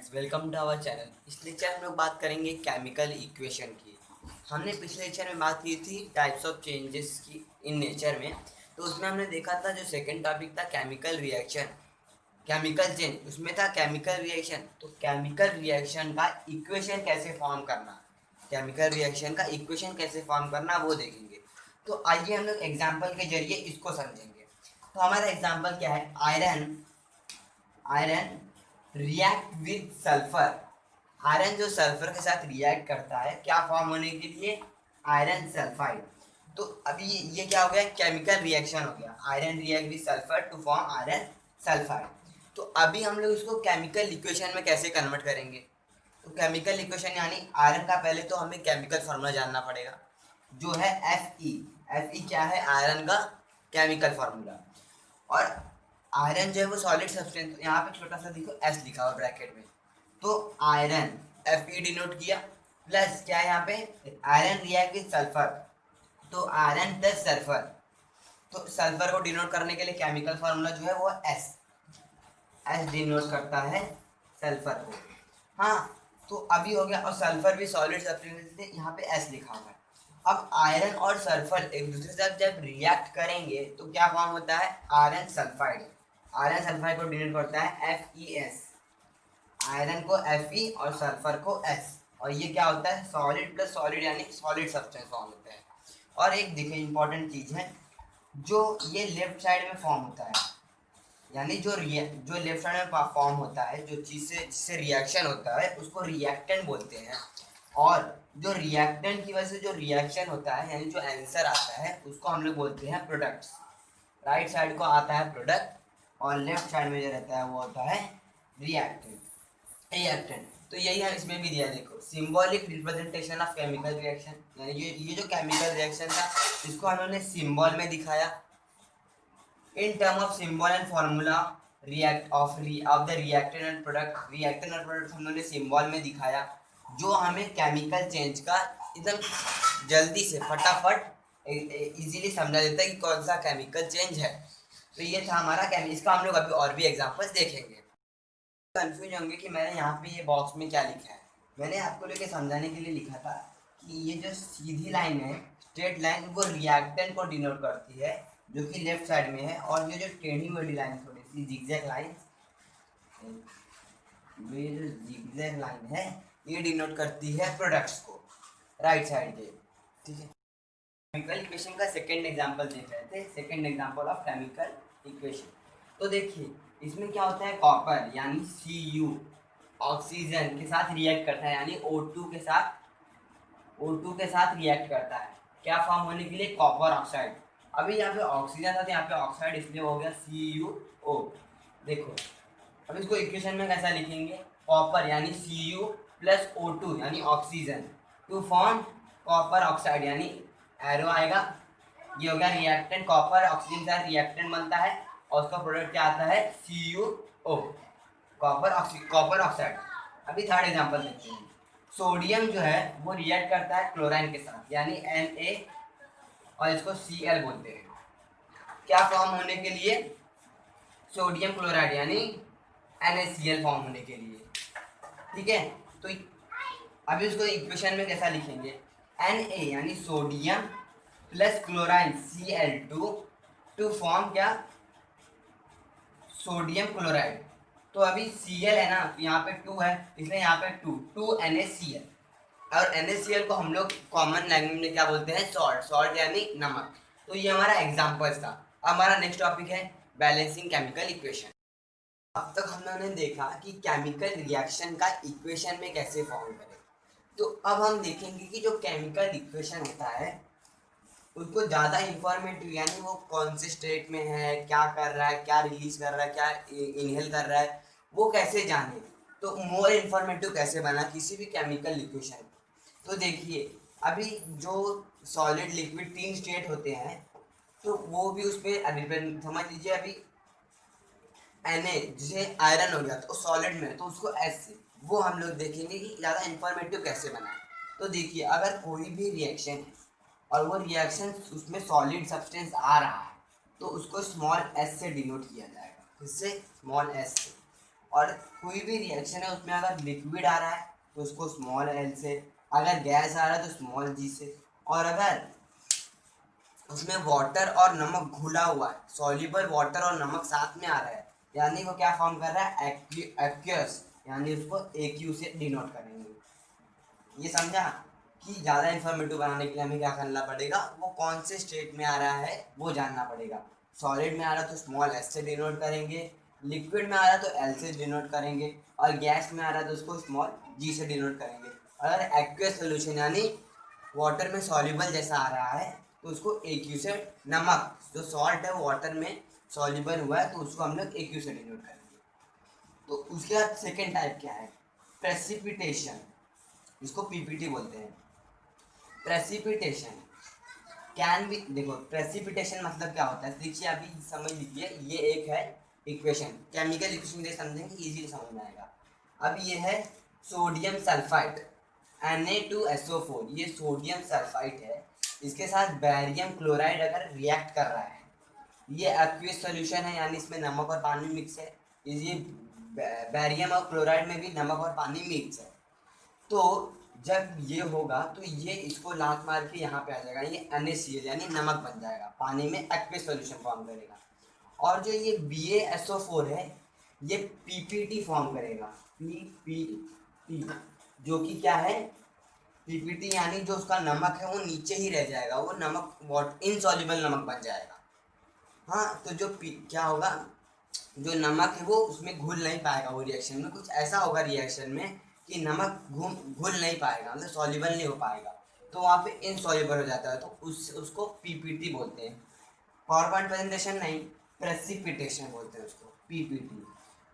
Friends, welcome to our channel. इस lecture में हम लोग बात करेंगे केमिकल इक्वेशन की। हमने पिछले लेक्चर में बात की थी टाइप्स ऑफ चेंजेस की इन नेचर में। तो उसमें हमने देखा था जो सेकंड टॉपिक था केमिकल रिएक्शन, केमिकल चेंज, उसमें था केमिकल रिएक्शन। तो केमिकल रिएक्शन का इक्वेशन कैसे फॉर्म करना, केमिकल रिएक्शन का इक्वेशन कैसे फॉर्म करना वो देखेंगे। तो आइए हम लोग एग्जाम्पल के जरिए इसको समझेंगे। तो हमारा एग्जाम्पल क्या है, iron iron react with sulphur. Iron जो सल्फर के साथ रिएक्ट करता है क्या फॉर्म होने के लिए, आयरन सल्फाइड। तो अभी ये क्या हो गया, केमिकल रिएक्शन हो गया। Iron react with sulphur to form iron sulphide. तो अभी हम लोग इसको केमिकल इक्वेशन में कैसे कन्वर्ट करेंगे। तो केमिकल इक्वेशन यानी आयरन का पहले तो हमें केमिकल फार्मूला जानना पड़ेगा जो है Fe। Fe क्या है, आयरन का केमिकल फार्मूला। और आयरन जो है वो सॉलिड सब्सटेंस, यहाँ पे छोटा सा देखो एस लिखा हुआ ब्रैकेट में। तो आयरन Fe डिनोट किया, प्लस क्या है यहाँ पे, आयरन रिएक्ट विद सल्फर, तो आयरन प्लस सल्फर। तो सल्फर को डिनोट करने के लिए केमिकल फार्मूला जो है वो एस डिनोट करता है सल्फर को। हाँ, तो अभी हो गया। और सल्फर भी सॉलिड सब्सटेंस है, यहाँ पे एस लिखा हुआ है। अब आयरन और सल्फर एक दूसरे से जब रिएक्ट करेंगे तो क्या फॉर्म होता है, आयरन सल्फाइड। आयरन सल्फाइड को डिनोट करता है FeS, आयरन को Fe और सल्फर को S। और ये क्या होता है, सॉलिड प्लस सॉलिड यानी सॉलिड सब्सटेंस फॉर्म होता है। और एक देखिए इंपॉर्टेंट चीज है, जो ये लेफ्ट साइड में फॉर्म होता है, यानी जो लेफ्ट साइड में फॉर्म होता है, जो चीज से जिससे रिएक्शन होता है उसको रिएक्टेंट बोलते हैं। और जो रिएक्टेंट की वजह से जो रिएक्शन होता है यानी जो आंसर आता है उसको हम लोग बोलते हैं प्रोडक्ट्स। राइट साइड को आता है प्रोडक्ट और लेफ्ट साइड में जो रहता है वो होता है रिएक्टेंट। तो यही हम इसमें भी दिया, देखो symbolic representation of chemical reaction, यानी ये जो केमिकल रिएक्शन था इसको हमने सिंबल में दिखाया in term of symbol and formula react of the reactant and product. Reactant और प्रोडक्ट हमने सिंबल में दिखाया जो हमें केमिकल चेंज का एकदम जल्दी से फटाफट इजीली समझा देता है कि कौन सा केमिकल चेंज है। तो ये था हमारा इसका हम लोग अभी और भी एग्जांपल्स देखेंगे। कंफ्यूज होंगे कि मैंने यहाँ पे ये बॉक्स में क्या लिखा है। मैंने आपको लेके समझाने के लिए लिखा था कि ये जो सीधी लाइन है, स्ट्रेट लाइन, वो रिएक्टेंट को डिनोट करती है जो कि लेफ्ट साइड में है। और ये जो टेढ़ी वाली लाइन, थोड़ी सी जिगजैग लाइन, ये जो जिगजैग लाइन है ये डिनोट करती है प्रोडक्ट्स को राइट साइड के। ठीक है, केमिकल इक्वेशन का सेकंड एग्जांपल देख रहे थे, second example of chemical equation. तो देखिए इसमें क्या होता है, कॉपर यानी Cu ऑक्सीजन के साथ रिएक्ट करता है, यानी O2 के साथ रिएक्ट करता है क्या फॉर्म होने के लिए, कॉपर ऑक्साइड। अभी यहाँ पे ऑक्सीजन था तो यहाँ पे ऑक्साइड इसलिए हो गया CuO। देखो अब इसको इक्वेशन में कैसा लिखेंगे, कॉपर यानी Cu प्लस O2 यानी oxygen to form copper oxide, यानी एरो आएगा, ये हो गया रिएक्टेंट। कॉपर ऑक्सीजन का रिएक्टेंट बनता है और उसका प्रोडक्ट क्या आता है, CuO, कॉपर ऑक्साइड। अभी थर्ड एग्जांपल देखते हैं। सोडियम जो है वो रिएक्ट करता है क्लोराइन के साथ यानी Na और इसको Cl बोलते हैं, क्या फॉर्म होने के लिए, सोडियम क्लोराइड यानी NaCl फॉर्म होने के लिए। ठीक है, तो अभी उसको इक्वेशन में कैसा लिखेंगे, Na यानी sodium plus chlorine Cl2 to form क्या, सोडियम क्लोराइड। तो अभी Cl है ना, तो यहाँ पे 2 है इसलिए यहाँ पे 2 NaCl। और NaCl को हम लोग कॉमन लैंग्वेज में क्या बोलते हैं, सॉल्ट यानी नमक। तो ये हमारा एग्जांपल्स था। अब हमारा नेक्स्ट टॉपिक है बैलेंसिंग केमिकल इक्वेशन। अब तक हम लोगों ने देखा कि केमिकल रिएक्शन का इक्वेशन में कैसे फॉर्म करें। तो अब हम देखेंगे कि जो केमिकल इक्वेशन होता है उसको ज़्यादा इंफॉर्मेटिव, यानी वो कौन से स्टेट में है, क्या कर रहा है, क्या रिलीज कर रहा है, क्या इनहेल कर रहा है, वो कैसे जाने। तो मोर इंफॉर्मेटिव कैसे बना किसी भी केमिकल इक्वेशन। तो देखिए अभी जो सॉलिड लिक्विड 3 स्टेट होते हैं तो वो भी उस पर डिपेंड, समझ लीजिए अभी Na जिसे आयरन हो गया तो सॉलिड में, तो उसको एस से, वो हम लोग देखेंगे कि ज़्यादा इंफॉर्मेटिव कैसे बनाए। तो देखिए अगर कोई भी रिएक्शन है और वो रिएक्शन उसमें सॉलिड सब्सटेंस आ रहा है तो उसको स्मॉल एस से डिनोट किया जाएगा, इससे स्मॉल एस से। और कोई भी रिएक्शन है उसमें अगर लिक्विड आ रहा है तो उसको स्मॉल एल से, अगर गैस आ रहा है तो स्मॉल जी से, और अगर उसमें वाटर और नमक घुला हुआ है, सॉल्युबल वाटर और नमक साथ में आ रहा है, यानी वो क्या फॉर्म कर रहा है, एक्वियस, यानी उसको AQ से डिनोट करेंगे। ये समझा कि ज़्यादा इन्फॉर्मेटिव बनाने के लिए हमें क्या करना पड़ेगा, वो कौन से स्टेट में आ रहा है वो जानना पड़ेगा। सॉलिड में आ रहा है तो स्मॉल एस से डिनोट करेंगे, लिक्विड में आ रहा है तो एल से डिनोट करेंगे, और गैस में आ रहा है तो उसको स्मॉल जी से डिनोट करेंगे। अगर एक्वियस सोल्यूशन यानी वाटर में सॉल्युबल जैसा आ रहा है तो उसको AQ से, नमक जो सॉल्ट है वाटर में सॉल्युबल हुआ है तो उसको हम लोग AQ से डिनोट करेंगे। तो उसके बाद सेकेंड टाइप क्या है, प्रेसिपिटेशन, इसको PPT बोलते हैं। प्रेसिपिटेशन कैन बी, देखो प्रेसिपिटेशन मतलब क्या होता है, देखिए अभी समझ लीजिए, ये एक है इक्वेशन, केमिकल इक्वेशन दे समझेंगे इजीली समझ में आएगा। अब ये है सोडियम सल्फाइड Na2SO4, ये सोडियम सल्फाइड है, इसके साथ बैरियम क्लोराइड अगर रिएक्ट कर रहा है, ये एक्वियस सॉल्यूशन है यानी इसमें नमक और पानी मिक्स है, ये बैरियम और क्लोराइड में भी नमक और पानी मिक्स है। तो जब ये होगा तो ये इसको लात मार के यहाँ पे आ जाएगा, ये NaCl यानी नमक बन जाएगा, पानी में एक्वियस सॉल्यूशन फॉर्म करेगा। और जो ये BaSO4 है ये PPT फॉर्म करेगा, PPT, जो कि क्या है, PPT यानी जो उसका नमक है वो नीचे ही रह जाएगा, वो नमक इनसॉल्युबल नमक बन जाएगा। हाँ, तो जो क्या होगा, जो नमक है वो उसमें घुल नहीं पाएगा, वो रिएक्शन में कुछ ऐसा होगा रिएक्शन में कि नमक घुल नहीं पाएगा, मतलब सॉल्युबल नहीं हो पाएगा, तो वहाँ पे इनसॉल्युबल हो जाता है, तो उसको PPT बोलते हैं। पावर पॉइंट प्रेजेंटेशन नहीं, प्रेसिपिटेशन बोलते हैं उसको, PPT।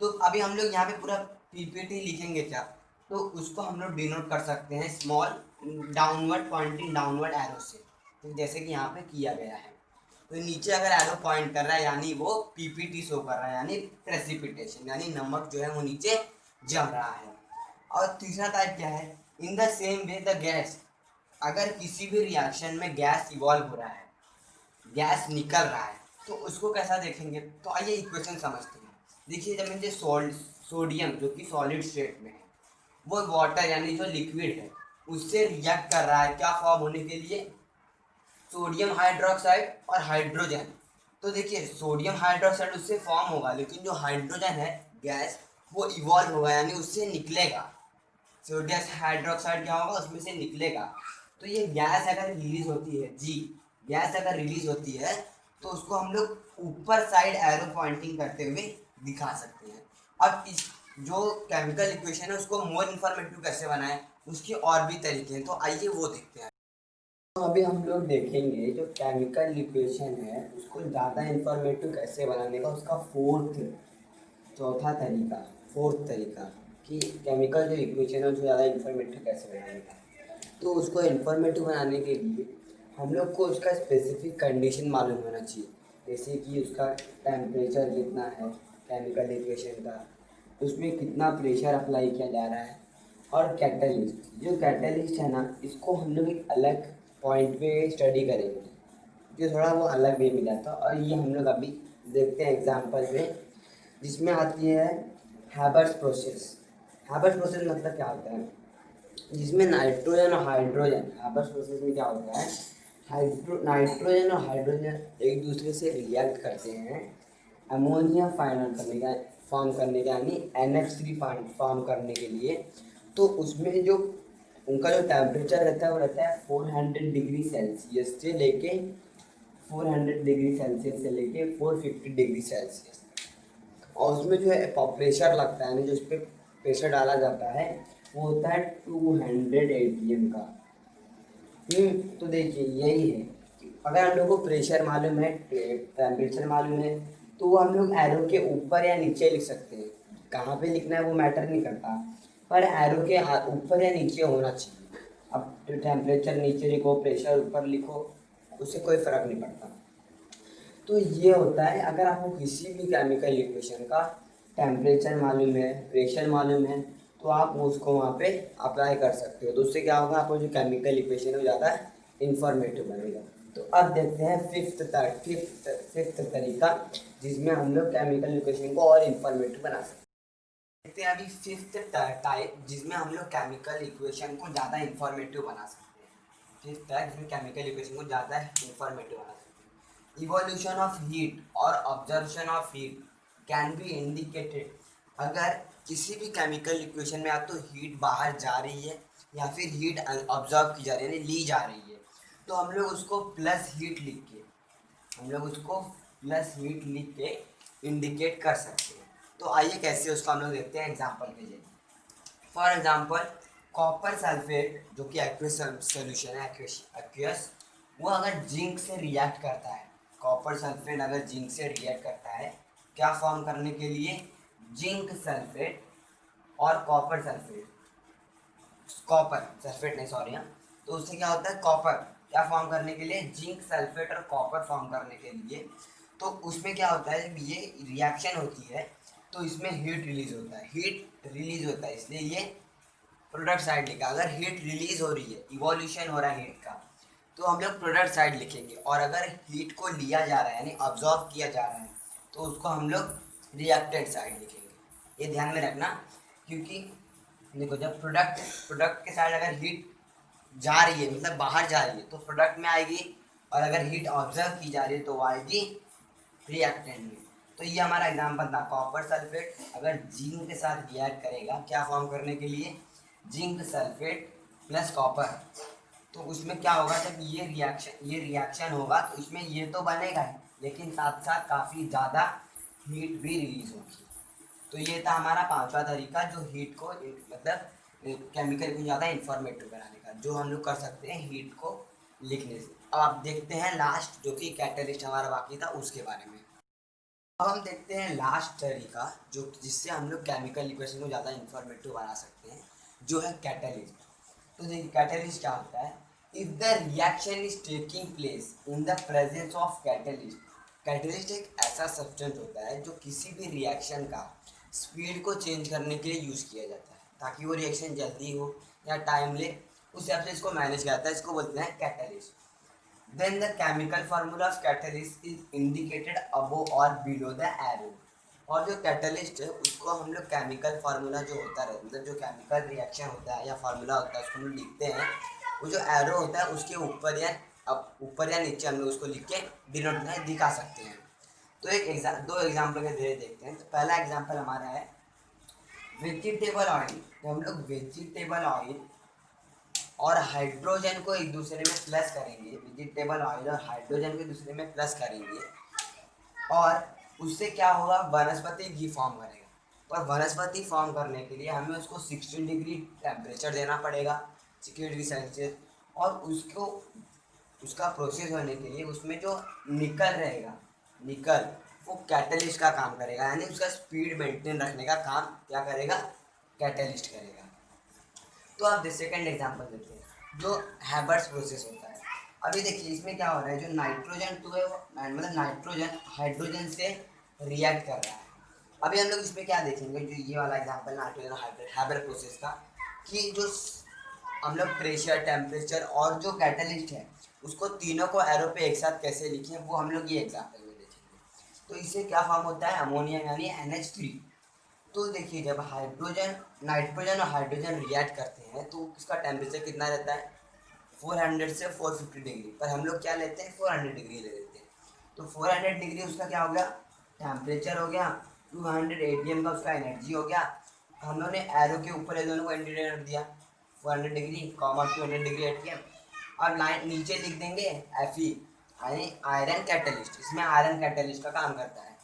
तो अभी हम लोग यहाँ पे पूरा PPT लिखेंगे क्या, तो उसको हम लोग डिनोट कर सकते हैं small downward, pointing downward arrow से, तो जैसे कि यहाँ पे किया गया है। तो नीचे अगर एरो पॉइंट कर रहा है यानी वो PPT शो कर रहा है, यानी प्रेसिपिटेशन, यानी नमक जो है वो नीचे जम रहा है। और तीसरा टाइप क्या है, in the same way the gas, अगर किसी भी रिएक्शन में गैस इवॉल्व हो रहा है, गैस निकल रहा है, तो उसको कैसा देखेंगे, तो आइए इक्वेशन समझते हैं। देखिए जब मुझे सोडियम जो कि सॉलिड स्टेट में है, वो वाटर यानी जो लिक्विड है उससे रिएक्ट कर रहा है क्या फॉर्म होने के लिए, सोडियम हाइड्रोक्साइड और हाइड्रोजन। तो देखिए सोडियम हाइड्रोक्साइड उससे फॉर्म होगा, लेकिन जो हाइड्रोजन है गैस वो इवॉल्व होगा यानी उससे निकलेगा, सोडियम हाइड्रोक्साइड क्या होगा उसमें से निकलेगा। तो ये गैस अगर रिलीज होती है जी, गैस अगर रिलीज होती है तो उसको हम लोग ऊपर साइड एरो पॉइंटिंग करते हुए दिखा सकते हैं। अब इस जो केमिकल इक्वेशन है उसको मोर इन्फॉर्मेटिव कैसे बनाएं, उसके और भी तरीके हैं, तो आइए वो देखते हैं। तो अभी हम लोग देखेंगे जो केमिकल इक्वेशन है उसको ज़्यादा इंफॉर्मेटिव कैसे बनाने का, उसका चौथा तरीका, फोर्थ तरीका, कि केमिकल जो इक्वेशन है उसको ज़्यादा इंफॉर्मेटिव कैसे बनाने का। तो उसको इंफॉर्मेटिव बनाने के लिए हम लोग को उसका स्पेसिफिक कंडीशन मालूम होना चाहिए, जैसे कि उसका टेम्परेचर कितना है केमिकल इक्वेशन का, उसमें कितना प्रेशर अप्लाई किया जा रहा है, और कैटलिस्ट, जो कैटलिस्ट है ना इसको हम लोग एक अलग पॉइंट पे स्टडी करेंगे, जो थोड़ा वो अलग वे में जाता है, और ये हम लोग अभी देखते हैं एग्जाम्पल में, जिसमें आती है हैबर्स प्रोसेस। हैबर्स प्रोसेस मतलब क्या होता है, जिसमें नाइट्रोजन और हाइड्रोजन, हैबर्स प्रोसेस में क्या होता है, नाइट्रोजन और हाइड्रोजन एक दूसरे से रिएक्ट करते हैं अमोनिया फाइनल करने का, फॉर्म करने का, यानी NH3 फॉर्म करने के लिए। तो उसमें जो उनका जो टेम्परेचर रहता है वो रहता है 400 डिग्री सेल्सियस से लेके 450 डिग्री सेल्सियस, और उसमें जो है प्रेशर लगता है, यानी जो उस पर प्रेशर डाला जाता है वो होता है 200 ATM का। तो देखिए यही है, अगर हम लोग को प्रेशर मालूम है, टेम्परेचर मालूम है, तो वो हम लोग एरो के ऊपर या नीचे लिख सकते हैं, कहाँ पे लिखना है वो मैटर नहीं करता, पर एरो के ऊपर या नीचे होना चाहिए। अब टेम्परेचर नीचे लिखो, प्रेशर ऊपर लिखो, उससे कोई फ़र्क नहीं पड़ता। तो ये होता है, अगर आपको किसी भी केमिकल इक्वेशन का टेम्परेचर मालूम है, प्रेशर मालूम है, तो आप उसको वहाँ पे अप्लाई कर सकते हो, तो उससे क्या होगा, आपको जो केमिकल इक्वेशन है वो ज़्यादा इंफॉर्मेटिव बनेगा। तो अब देखते हैं फिफ्थ तरीका, जिसमें हम लोग केमिकल इक्वेशन को और इंफॉर्मेटिव बना सकते हैं। देखते हैं अभी फिफ्थ टाइप जिसमें हम लोग केमिकल इक्वेशन को ज़्यादा इंफॉर्मेटिव बना सकते हैं। फिफ्थ टाइप जिसमें केमिकल इक्वेशन को ज़्यादा इंफॉर्मेटिव बना सकते हैं। इवोल्यूशन ऑफ हीट और observation of heat can be indicated. अगर किसी भी केमिकल इक्वेशन में या तो हीट बाहर जा रही है या फिर हीट ऑब्जर्व की जा रही है यानी ली जा रही है, तो हम लोग उसको प्लस हीट लिख के इंडिकेट कर सकते हैं। तो आइए कैसे उसको हम लोग देखते हैं एग्जांपल के लिए। फॉर एग्जांपल कॉपर सल्फेट जो कि एक्वियस सॉल्यूशन है, एक्वियस, वो अगर जिंक से रिएक्ट करता है, कॉपर सल्फेट अगर जिंक से रिएक्ट करता है क्या फॉर्म करने के लिए, जिंक सल्फेट और कॉपर सल्फेट, कॉपर सल्फेट नहीं सॉरी हाँ, तो उससे क्या होता है कॉपर क्या फॉर्म करने के लिए, जिंक सल्फेट और कॉपर फॉर्म करने के लिए। तो उसमें क्या होता है जब ये रिएक्शन होती है तो इसमें हीट रिलीज होता है इसलिए ये प्रोडक्ट साइड लिखा। अगर हीट रिलीज हो रही है, इवोल्यूशन हो रहा है हीट का, तो हम लोग प्रोडक्ट साइड लिखेंगे। और अगर हीट को लिया जा रहा है यानी ऑब्जॉर्व किया जा रहा है तो उसको हम लोग रिएक्टेड साइड लिखेंगे। ये ध्यान में रखना, क्योंकि देखो जब प्रोडक्ट के साइड अगर हीट जा रही है मतलब बाहर जा रही है तो प्रोडक्ट में आएगी, और अगर हीट ऑब्जर्व की जा रही है तो वो आएगी रिएक्टेंट में। तो ये हमारा एग्जांपल था, कॉपर सल्फेट अगर जिंक के साथ रिएक्ट करेगा क्या फॉर्म करने के लिए, जिंक सल्फेट प्लस कॉपर, तो उसमें क्या होगा जब ये रिएक्शन होगा तो इसमें ये तो बनेगा ही लेकिन साथ साथ काफ़ी ज़्यादा हीट भी रिलीज होगी। तो ये था हमारा पांचवा तरीका जो हीट को मतलब केमिकल को ज़्यादा इंफॉर्मेटिव बनाने का, जो हम लोग कर सकते हैं हीट को लिखने से। अब आप देखते हैं लास्ट जो कि कैटलिस्ट हमारा बाकी था उसके बारे में। अब हम देखते हैं लास्ट तरीका जो जिससे हम लोग केमिकल इक्वेशन को ज़्यादा इंफॉर्मेटिव बना सकते हैं, जो है कैटलिस्ट। तो देखिए कैटलिस्ट क्या होता है, if the reaction is taking place in the presence of catalyst. Catalyst एक ऐसा सब्सटेंस होता है जो किसी भी रिएक्शन का स्पीड को चेंज करने के लिए यूज़ किया जाता है ताकि वो रिएक्शन जल्दी हो या टाइम ले, उस हिसाब से इसको मैनेज किया जाता है, इसको बोलते हैं catalyst. Then the chemical formula of catalyst is indicated above or below the arrow। और जो कैटलिस्ट है उसको हम लोग केमिकल फार्मूला जो होता है मतलब जो केमिकल रिएक्शन होता है या फार्मूला होता है उसको हम लोग लिखते हैं, वो जो एरो होता है उसके ऊपर या नीचे हम लोग उसको लिख के डिनोट दिखा सकते हैं। तो दो एग्जाम्पल के धीरे देखते हैं। तो पहला एग्जाम्पल हमारा है वेजिटेबल ऑयल। तो हम लोग वेजिटेबल ऑयल और हाइड्रोजन को एक दूसरे में प्लस करेंगे, वेजिटेबल ऑयल और हाइड्रोजन को एक दूसरे में प्लस करेंगे और उससे क्या होगा, वनस्पति घी फॉर्म करेगा। पर वनस्पति फॉर्म करने के लिए हमें उसको 16 डिग्री टेम्परेचर देना पड़ेगा, 60 डिग्री सेल्सियस, और उसका प्रोसेस होने के लिए उसमें जो निकल रहेगा, निकल वो कैटलिस्ट का काम करेगा, यानी उसका स्पीड मेंटेन रखने का काम क्या करेगा, कैटलिस्ट करेगा। तो आप सेकेंड एग्जांपल देते हैं जो हैबर्स प्रोसेस होता है। अभी देखिए इसमें क्या हो रहा है, जो नाइट्रोजन 2 है वो मतलब नाइट्रोजन हाइड्रोजन से रिएक्ट कर रहा है। अभी हम लोग इसमें क्या देखेंगे, जो ये वाला एग्जांपल नाइट्रोजन हैबर प्रोसेस का, कि जो हम लोग प्रेशर, टेम्परेचर और जो कैटलिस्ट है उसको तीनों को एरो पे एक साथ कैसे लिखें वो हम लोग ये एग्जाम्पल में देखेंगे। तो इससे क्या फॉर्म होता है, अमोनिया यानी NH3। तो देखिए जब नाइट्रोजन और हाइड्रोजन रिएक्ट करते हैं तो उसका टेम्परेचर कितना रहता है, 400 से 450 डिग्री, पर हम लोग क्या लेते हैं 400 डिग्री ले लेते हैं। तो 400 डिग्री उसका क्या हो गया, टेम्परेचर हो गया, 200 ATM का उसका एनर्जी हो गया। हम लोगों ने एरो के ऊपर ये दोनों को इंडिकेट कर दिया, 400 डिग्री कॉमा 200 डिग्री ATM, और लाइन नीचे लिख देंगे Fe यानी आयरन कैटलिस्ट। इसमें आयरन कैटलिस्ट का काम करता है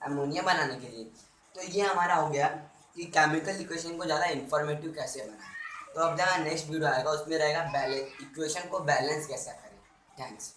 अमोनिया बनाने के लिए। तो ये हमारा हो गया कि केमिकल इक्वेशन को ज़्यादा इंफॉर्मेटिव कैसे बनाएं। तो अब जहाँ नेक्स्ट वीडियो आएगा उसमें रहेगा इक्वेशन को बैलेंस कैसे करें। थैंक्स।